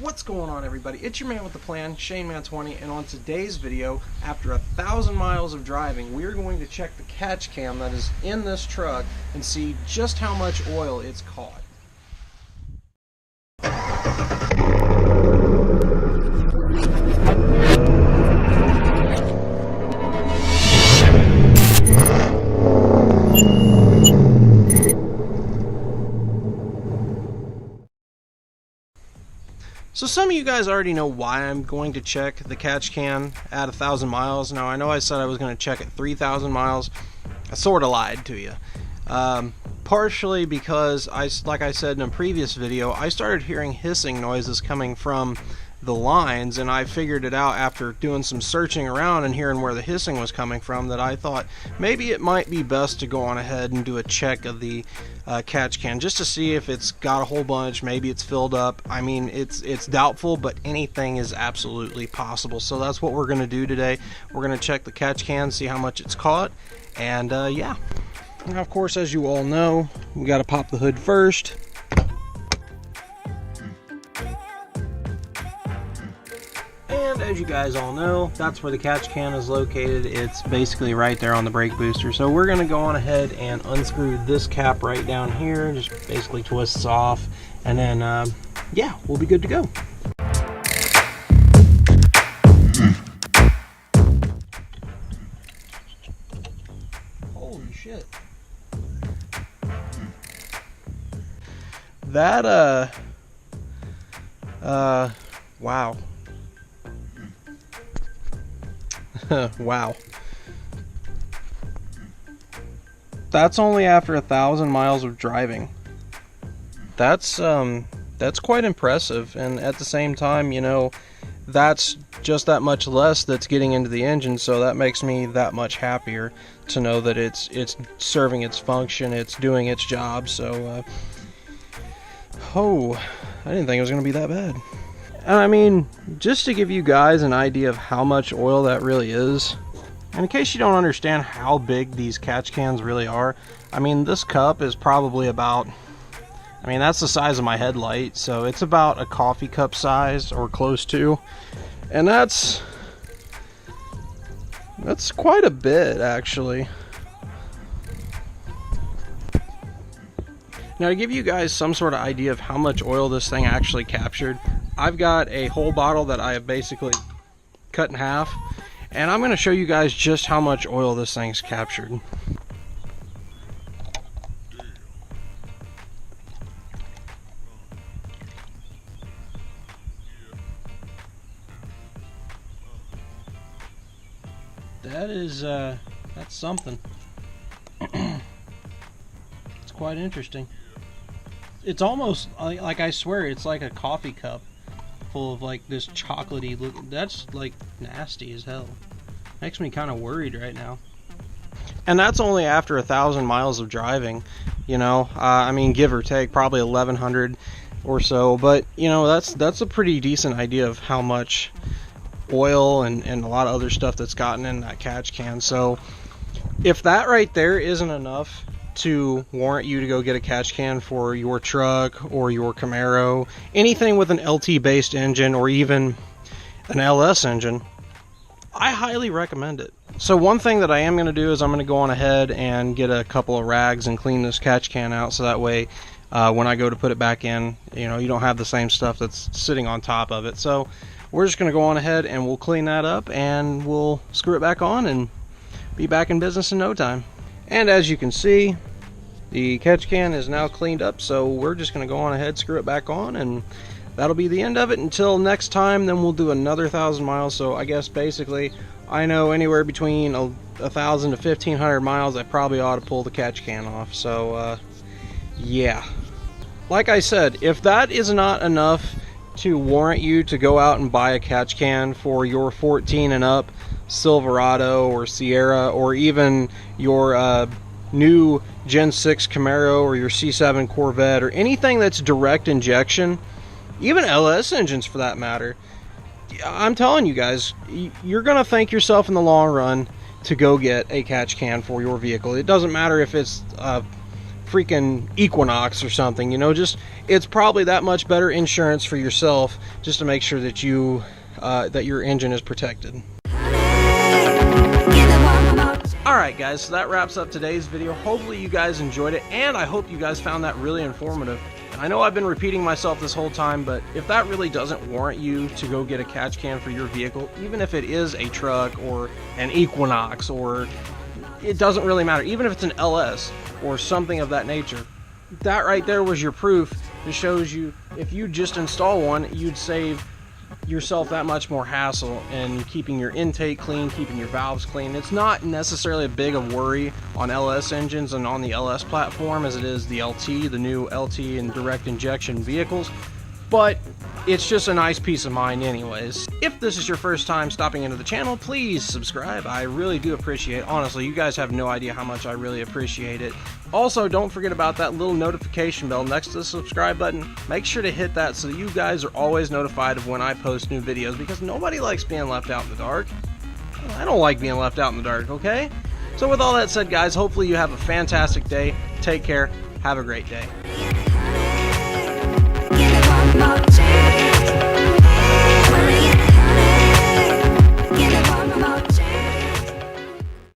What's going on, everybody? It's your man with the plan, Shane Man 20, and on today's video, after 1,000 miles of driving, we're going to check the catch cam that is in this truck and see just how much oil it's caught. So some of you guys already know why I'm going to check the catch can at 1,000 miles. Now I know I said I was going to check at 3,000 miles. I sort of lied to you. Partially because, like I said in a previous video, I started hearing hissing noises coming from the lines, and I figured it out after doing some searching around and hearing where the hissing was coming from, that I thought maybe it might be best to go on ahead and do a check of the catch can just to see if it's got a whole bunch. Maybe it's filled up. I mean, it's doubtful, but anything is absolutely possible. So that's what we're going to do today. We're going to check the catch can, see how much it's caught, and yeah. Now, of course, as you all know, we got to pop the hood first. And as you guys all know, that's where the catch can is located. It's basically right there on the brake booster. So we're going to go on ahead and unscrew this cap right down here. Just basically twists off. And then, yeah, we'll be good to go. Holy shit. That, wow. Wow. That's only after 1,000 miles of driving. That's quite impressive, and at the same time, you know, that's just that much less that's getting into the engine, so that makes me that much happier to know that it's serving its function, it's doing its job. So oh, I didn't think it was gonna be that bad. And I mean, just to give you guys an idea of how much oil that really is, and in case you don't understand how big these catch cans really are, I mean, this cup is probably about, I mean, that's the size of my headlight, so it's about a coffee cup size or close to, and that's quite a bit, actually. Now, to give you guys some sort of idea of how much oil this thing actually captured, I've got a whole bottle that I have basically cut in half, and I'm going to show you guys just how much oil this thing's captured. That is, that's something. It's quite interesting. It's almost like, I swear, it's like a coffee cup full of like this chocolatey look. That's like nasty as hell. Makes me kind of worried right now. And that's only after 1,000 miles of driving, you know. I mean, give or take, probably 1,100 or so. But you know, that's a pretty decent idea of how much oil and a lot of other stuff that's gotten in that catch can. So if that right there isn't enough to warrant you to go get a catch can for your truck or your Camaro, anything with an LT based engine or even an LS engine, I highly recommend it. So one thing that I am going to do is I'm going to go on ahead and get a couple of rags and clean this catch can out, so that way when I go to put it back in, you know, you don't have the same stuff that's sitting on top of it. So we're just going to go on ahead and we'll clean that up and we'll screw it back on and be back in business in no time. And as you can see, the catch can is now cleaned up, so we're just going to go on ahead, screw it back on, and that'll be the end of it until next time. Then we'll do another 1,000 miles. So I guess basically, I know anywhere between 1,000 to 1,500 miles, I probably ought to pull the catch can off. So yeah, like I said, if that is not enough to warrant you to go out and buy a catch can for your 14 and up Silverado or Sierra, or even your new Gen 6 Camaro or your C7 Corvette, or anything that's direct injection, even LS engines for that matter, I'm telling you guys, you're gonna thank yourself in the long run to go get a catch can for your vehicle. It doesn't matter if it's freaking Equinox or something, you know. Just, it's probably that much better insurance for yourself, just to make sure that you that your engine is protected. Alright guys, so that wraps up today's video. Hopefully you guys enjoyed it, and I hope you guys found that really informative. And I know I've been repeating myself this whole time, but if that really doesn't warrant you to go get a catch can for your vehicle, even if it is a truck or an Equinox, or it doesn't really matter, even if it's an LS or something of that nature, that right there was your proof that shows you if you just install one, you'd save yourself that much more hassle in keeping your intake clean, keeping your valves clean. It's not necessarily a big of worry on LS engines and on the LS platform as it is the LT, the new LT and direct injection vehicles, but it's just a nice peace of mind anyways. If this is your first time stopping into the channel, please subscribe. I really do appreciate it. Honestly, you guys have no idea how much I really appreciate it. Also, don't forget about that little notification bell next to the subscribe button. Make sure to hit that so that you guys are always notified of when I post new videos, because nobody likes being left out in the dark. I don't like being left out in the dark, okay? So with all that said, guys, hopefully you have a fantastic day. Take care. Have a great day.